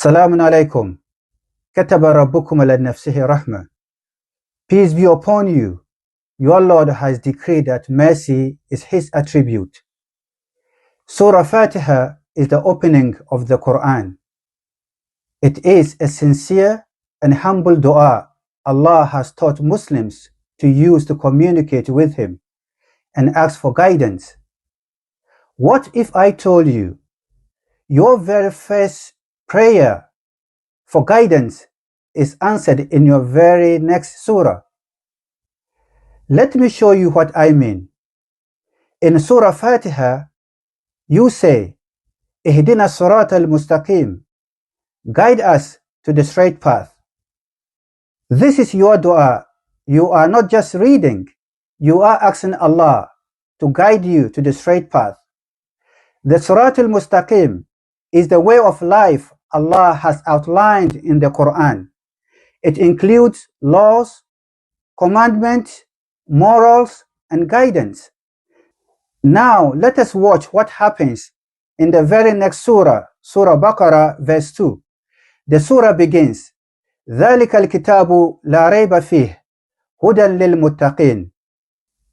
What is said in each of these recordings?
Salamun alaykum. Kataba rabbukum ala nafsihi rahmah. Peace be upon you. Your Lord has decreed that mercy is His attribute. Surah Al-Fātiḥah is the opening of the Qur'an. It is a sincere and humble dua Allah has taught Muslims to use to communicate with Him and ask for guidance. What if I told you your very first prayer for guidance is answered in your very next surah? Let me show you what I mean. In Surah Al-Fātiḥah, you say, Ihdina Surat Al-Mustaqim, guide us to the straight path. This is your dua. You are not just reading, you are asking Allah to guide you to the straight path. The Surat Al-Mustaqim is the way of life Allah has outlined in the Quran. It includes laws, commandments, morals, and guidance. Now let us watch what happens in the very next surah, Surah Al-Baqarah, verse 2. The surah begins, ذَلِكَ الْكِتَابُ لَا رَيْبَ فِيهِ هُدًى لِلْمُتَّقِينَ.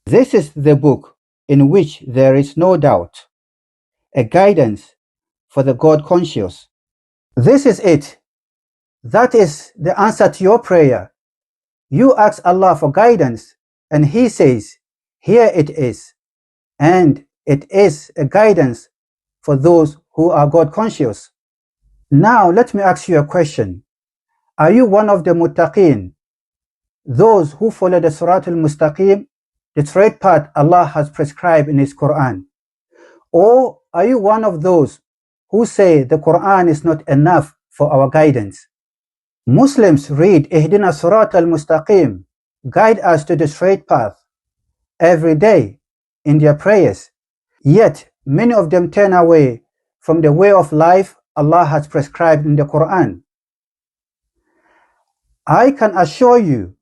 This is the book in which there is no doubt, a guidance for the God conscious. This is it. That is the answer to your prayer. You ask Allah for guidance and He says, here it is. And it is a guidance for those who are God conscious. Now let me ask you a question. Are you one of the muttaqeen, those who follow the Surat Al-Mustaqim, the straight path Allah has prescribed in His Quran? Or are you one of those who say the Quran is not enough for our guidance? Muslims read Ihdina Surat Al-Mustaqim, guide us to the straight path, every day in their prayers. Yet many of them turn away from the way of life Allah has prescribed in the Quran. I can assure you,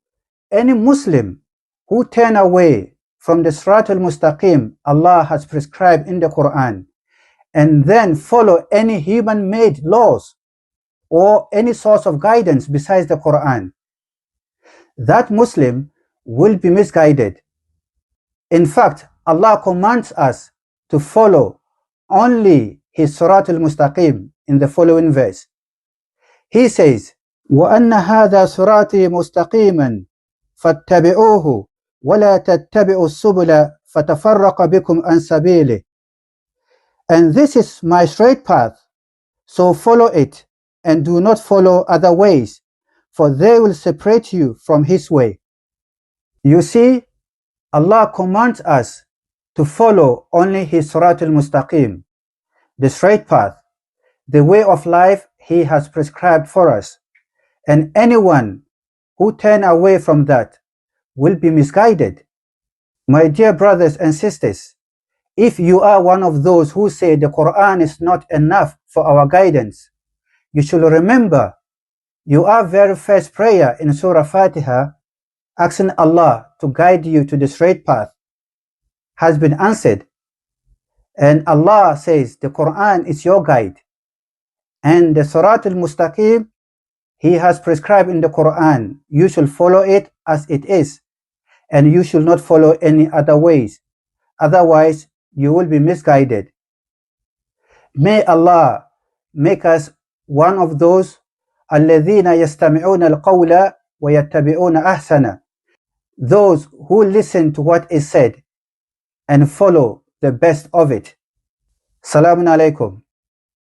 any Muslim who turn away from the Surat Al-Mustaqim Allah has prescribed in the Quran and then follow any human-made laws or any source of guidance besides the Quran, that Muslim will be misguided. In fact, Allah commands us to follow only His Surat Al-Mustaqim in the following verse. He says, وَأَنَّ هَذَا صِرَاطِي مُسْتَقِيمًا فَاتَّبِعُوهُ وَلَا تَتَّبِعُوا السُّبُلَ فَتَفَرَّقَ بِكُمْ عَنْ سَبِيلِهِ. And this is my straight path, so follow it, and do not follow other ways, for they will separate you from His way. You see, Allah commands us to follow only His Surat Al-Mustaqim, the straight path, the way of life He has prescribed for us. And anyone who turn away from that will be misguided. My dear brothers and sisters, if you are one of those who say the Quran is not enough for our guidance, you should remember your very first prayer in Surah Al-Fātiḥah, asking Allah to guide you to the straight path, has been answered. And Allah says the Quran is your guide. And the Surat Al-Mustaqim He has prescribed in the Quran, you should follow it as it is, and you should not follow any other ways. Otherwise, you will be misguided. May Allah make us one of those الَّذِينَ يَسْتَمِعُونَ الْقَوْلَ وَيَتَّبِعُونَ أَحْسَنَ, those who listen to what is said and follow the best of it. Salamun alaykum.